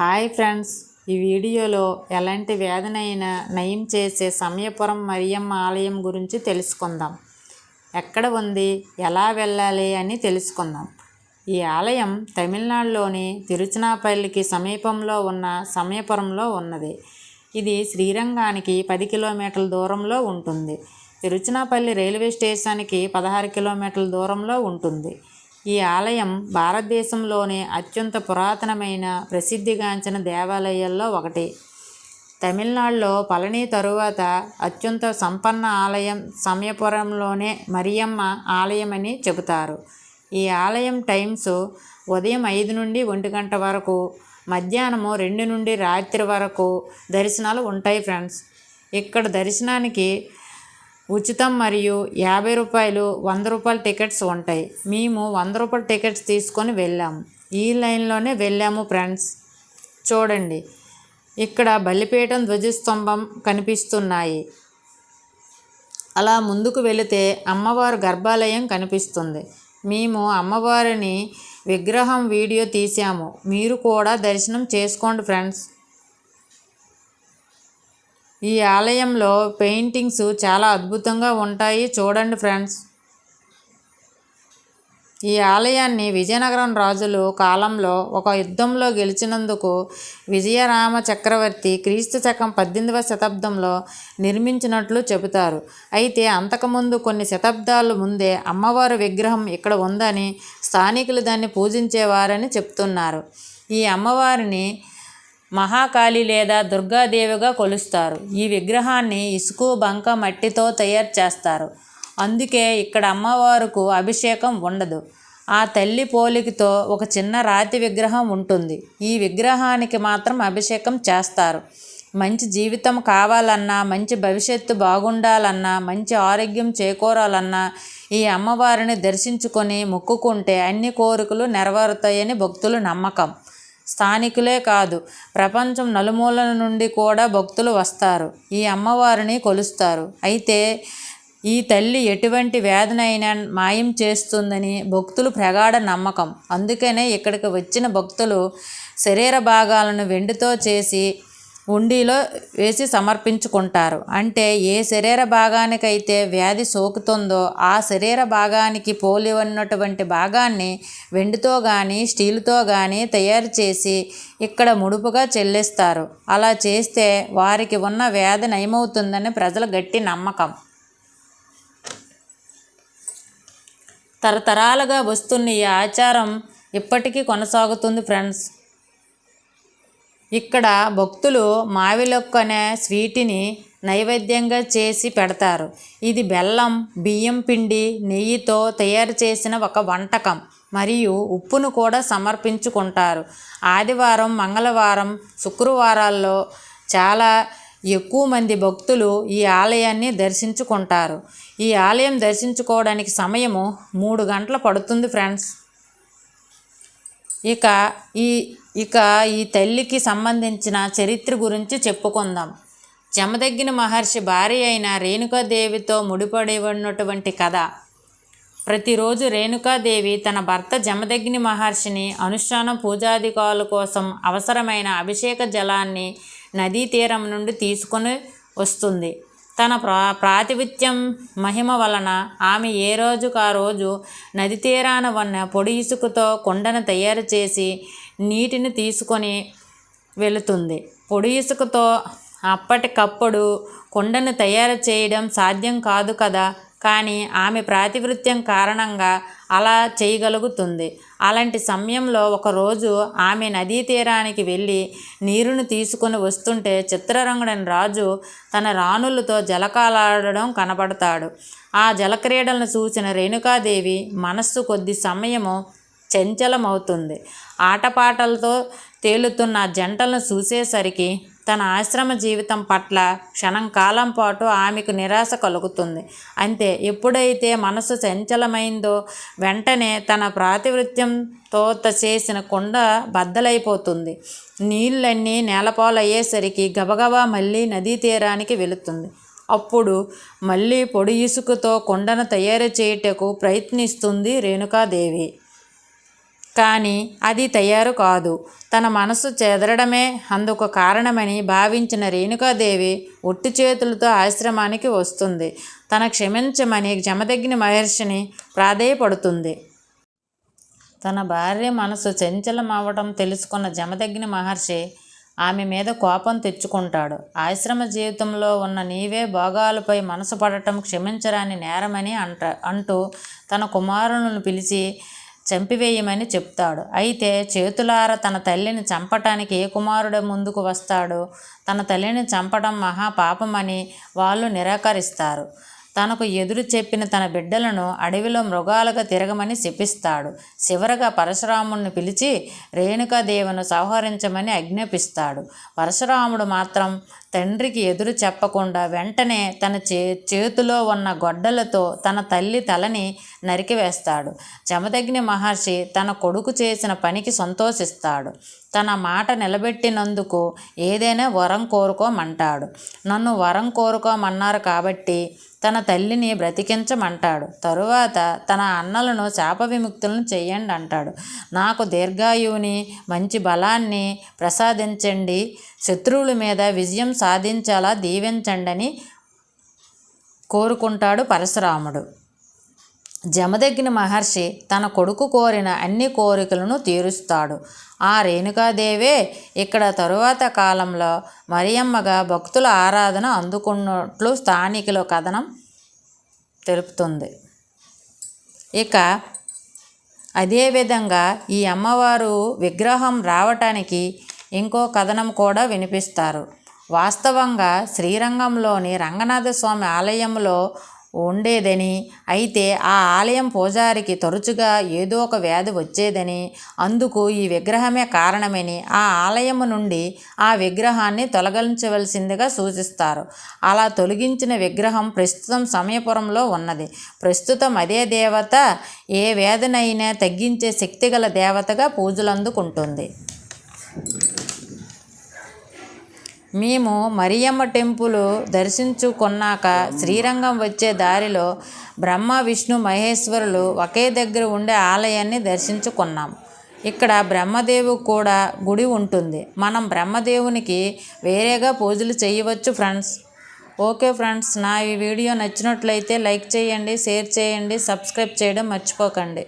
Hi friends, ఈ వీడియోలో ఎలాంటి వ్యాధినైనా నయం చేసే సమయపురం మరియమ్మ ఆలయం గురించి తెలుసుకుందాం. ఎక్కడ ఉంది, ఎలా వెళ్ళాలి అని తెలుసుకుందాం. ఈ ఆలయం తమిళనాడులోని తిరుచినాపల్లికి సమీపంలో ఉన్న సమయపురంలో ఉన్నది. ఇది శ్రీరంగానికి 10 కిలోమీటర్ల దూరంలో ఉంటుంది. తిరుచినాపల్లి రైల్వే స్టేషన్కి 16 కిలోమీటర్ల దూరంలో ఉంటుంది. ఈ ఆలయం భారతదేశంలోనే అత్యంత పురాతనమైన ప్రసిద్ధిగాంచిన దేవాలయాల్లో ఒకటి. తమిళనాడులో పళని తరువాత అత్యంత సంపన్న ఆలయం సమయపురంలోనే మరియమ్మ ఆలయం అని చెబుతారు. ఈ ఆలయం టైమ్స్ ఉదయం 5 నుండి 1 గంట వరకు, మధ్యాహ్నం 2 నుండి రాత్రి వరకు దర్శనాలు ఉంటాయి ఫ్రెండ్స్. ఇక్కడ దర్శనానికి ఉచితం మరియు 50 రూపాయలు, 100 రూపాయల టికెట్స్ ఉంటాయి. మేము 100 రూపాయల టికెట్స్ తీసుకొని వెళ్ళాము. ఈ లైన్లోనే వెళ్ళాము ఫ్రెండ్స్. చూడండి, ఇక్కడ బలిపీఠం, ధ్వజస్తంభం కనిపిస్తున్నాయి. అలా ముందుకు వెళితే అమ్మవారు గర్భాలయం కనిపిస్తుంది. మేము అమ్మవారిని విగ్రహం వీడియో తీసాము. మీరు కూడా దర్శనం చేసుకోండి ఫ్రెండ్స్. ఈ ఆలయంలో పెయింటింగ్స్ చాలా అద్భుతంగా ఉంటాయి, చూడండి ఫ్రెండ్స్. ఈ ఆలయాన్ని విజయనగరం రాజులు కాలంలో ఒక యుద్ధంలో గెలిచినందుకు విజయరామ చక్రవర్తి క్రీస్తు శకం 18వ శతాబ్దంలో నిర్మించినట్లు చెబుతారు. అయితే అంతకుముందు కొన్ని శతాబ్దాల ముందే అమ్మవారి విగ్రహం ఇక్కడ ఉందని, స్థానికులు దాన్ని పూజించేవారని చెప్తున్నారు. ఈ అమ్మవారిని మహాకాళి లేదా దుర్గాదేవిగా కొలుస్తారు. ఈ విగ్రహాన్ని ఇసుక, బంక, మట్టితో తయారు చేస్తారు. అందుకే ఇక్కడ అమ్మవారికి అభిషేకం ఉండదు. ఆ తల్లి పోలికతో ఒక చిన్న రాతి విగ్రహం ఉంటుంది. ఈ విగ్రహానికి మాత్రం అభిషేకం చేస్తారు. మంచి జీవితం కావాలన్నా, మంచి భవిష్యత్తు బాగుండాలన్నా, మంచి ఆరోగ్యం చేకూరాలన్నా ఈ అమ్మవారిని దర్శించుకొని మొక్కుకుంటే అన్ని కోరికలు నెరవేరుతాయని భక్తుల నమ్మకం. స్థానికులే కాదు, ప్రపంచం నలుమూలల నుండి కూడా భక్తులు వస్తారు, ఈ అమ్మవారిని కొలుస్తారు. అయితే ఈ తల్లి ఎటువంటి వ్యాధినైనా మాయం చేస్తుందని భక్తుల ప్రగాఢ నమ్మకం. అందుకనే ఇక్కడికి వచ్చిన భక్తులు శరీర భాగాలను వెండితో చేసి హుండీలో వేసి సమర్పించుకుంటారు. అంటే ఏ శరీర భాగానికైతే వ్యాధి సోకుతుందో ఆ శరీర భాగానికి పోలి ఉన్నటువంటి భాగాన్ని వెండితో కానీ స్టీలుతో కానీ తయారు చేసి ఇక్కడ ముడుపుగా చెల్లిస్తారు. అలా చేస్తే వారికి ఉన్న వ్యాధి నయమవుతుందని ప్రజల గట్టి నమ్మకం. తరతరాలుగా వస్తున్న ఈ ఆచారం ఇప్పటికీ కొనసాగుతుంది ఫ్రెండ్స్. ఇక్కడ భక్తులు మావిలొక్క అనే స్వీట్ని నైవేద్యంగా చేసి పెడతారు. ఇది బెల్లం, బియ్యం పిండి, నెయ్యితో తయారు చేసిన ఒక వంటకం. మరియు ఉప్పును కూడా సమర్పించుకుంటారు. ఆదివారం, మంగళవారం, శుక్రవారాల్లో చాలా ఎక్కువ మంది భక్తులు ఈ ఆలయాన్ని దర్శించుకుంటారు. ఈ ఆలయం దర్శించుకోవడానికి సమయము 3 గంటలు పడుతుంది ఫ్రెండ్స్. ఇక ఈ తల్లికి సంబంధించిన చరిత్ర గురించి చెప్పుకుందాం. జమదగ్ని మహర్షి భార్య అయిన రేణుకాదేవితో ముడిపడి ఉన్నటువంటి కథ. ప్రతిరోజు రేణుకాదేవి తన భర్త జమదగ్ని మహర్షిని అనుష్ఠానం, పూజాధికారుల కోసం అవసరమైన అభిషేక జలాన్ని నదీ తీరం నుండి తీసుకొని వస్తుంది. తన ప్రాతినిధ్యం మహిమ వలన ఆమె ఏ రోజుకు ఆ రోజు నది తీరాన ఉన్న పొడి ఇసుకతో కుండను తయారు చేసి నీటిని తీసుకొని వెళుతుంది. పొడి ఇసుకతో అప్పటికప్పుడు కుండను తయారు చేయడం సాధ్యం కాదు కదా, కానీ ఆమె ప్రాతినిధ్యం కారణంగా అలా చేయగలుగుతుంది. అలాంటి సమయంలో ఒకరోజు ఆమె నదీ తీరానికి వెళ్ళి నీరును తీసుకొని వస్తుంటే చిత్రరంగుడైన రాజు తన రాణులతో జలకాలాడడం కనబడతాడు. ఆ జలక్రీడలను చూసిన రేణుకాదేవి మనస్సు కొద్ది సమయము చంచలమవుతుంది. ఆటపాటలతో తేలుతున్న జంటలను చూసేసరికి తన ఆశ్రమ జీవితం పట్ల క్షణం కాలం పాటు ఆమెకు నిరాశ కలుగుతుంది. అంతే, ఎప్పుడైతే మనసు చంచలమైందో వెంటనే తన ప్రాతినిధ్యంతో చేసిన కుండ బద్దలైపోతుంది. నీళ్ళన్నీ నేలపాలయ్యేసరికి గబగబా మళ్ళీ నదీ తీరానికి వెళుతుంది. అప్పుడు మళ్ళీ పొడి ఇసుకతో కుండను తయారు చేయుటకు ప్రయత్నిస్తుంది రేణుకాదేవి. కానీ అది తయారు కాదు. తన మనసు చెదరడమే అందుకు కారణమని భావించిన రేణుకాదేవి ఒట్టి చేతులతో ఆశ్రమానికి వస్తుంది. తన క్షమించమని జమదగ్ని మహర్షిని ప్రాధేయపడుతుంది. తన భార్య మనసు చంచలమవ్వటం తెలుసుకున్న జమదగ్ని మహర్షి ఆమె మీద కోపం తెచ్చుకుంటాడు. ఆశ్రమ జీవితంలో ఉన్న నీవే భోగాలపై మనసు పడటం క్షమించరాని నేరమని అంటూ తన కుమారులను పిలిచి చంపివేయమని చెప్తాడు. అయితే చేతులార తన తల్లిని చంపటానికి ఏ కుమారుడు ముందుకు వస్తాడో తన తల్లిని చంపడం మహాపాపమని వాళ్ళు నిరాకరిస్తారు. తనకు ఎదురు చెప్పిన తన బిడ్డలను అడవిలో మృగాలుగా తిరగమని శపిస్తాడు. చివరగా పరశురాముడిని పిలిచి రేణుకాదేవిను సంహరించమని ఆజ్ఞాపిస్తాడు. పరశురాముడు మాత్రం తండ్రికి ఎదురు చెప్పకుండా వెంటనే తన చేతిలో ఉన్న గొడ్డలతో తన తల్లి తలని నరికివేస్తాడు. జమదగ్ని మహర్షి తన కొడుకు చేసిన పనికి సంతోషిస్తాడు. తన మాట నిలబెట్టినందుకు ఏదైనా వరం కోరుకోమంటాడు. నన్ను వరం కోరుకోమన్నారు కాబట్టి తన తల్లిని బ్రతికించమంటాడు. తరువాత తన అన్నలను శాప విముక్తులను చెయ్యండి అంటాడు. నాకు దీర్ఘాయువుని మంచి బలాన్ని ప్రసాదించండి, శత్రువుల మీద విజయం సాధించేలా దీవించండి అని కోరుకుంటాడు పరశురాముడు. జమదగ్ని మహర్షి తన కొడుకు కోరిన అన్ని కోరికలను తీరుస్తాడు. ఆ రేణుకాదేవే ఇక్కడ తరువాత కాలంలో మరియమ్మగా భక్తుల ఆరాధన అందుకున్నట్లు స్థానికుల కథనం తెలుపుతుంది. ఇక అదేవిధంగా ఈ అమ్మవారు విగ్రహం రావటానికి ఇంకో కథనం కూడా వినిపిస్తారు. వాస్తవంగా శ్రీరంగంలోని రంగనాథస్వామి ఆలయంలో ఉండేదని, అయితే ఆ ఆలయం పూజారికి తరచుగా ఏదో ఒక వ్యాధి వచ్చేదని, అందుకు ఈ విగ్రహమే కారణమని ఆ ఆలయం నుండి ఆ విగ్రహాన్ని తొలగించవలసిందిగా సూచిస్తారు. అలా తొలగించిన విగ్రహం ప్రస్తుతం సమయపురంలో ఉన్నది. ప్రస్తుతం అదే దేవత ఏ వ్యాధినైనా తగ్గించే శక్తిగల దేవతగా పూజలందుకుంటుంది. మేము మరియమ్మ టెంపుల్ దర్శించుకున్నాక శ్రీరంగం వచ్చే దారిలో బ్రహ్మ విష్ణు మహేశ్వరులు ఒకే దగ్గర ఉండే ఆలయాన్ని దర్శించుకున్నాం. ఇక్కడ బ్రహ్మదేవుకు కూడా గుడి ఉంటుంది. మనం బ్రహ్మదేవునికి వేరేగా పూజలు చేయవచ్చు ఫ్రెండ్స్. ఓకే ఫ్రెండ్స్, నా ఈ వీడియో నచ్చినట్లయితే లైక్ చేయండి, షేర్ చేయండి, సబ్స్క్రైబ్ చేయడం మర్చిపోకండి.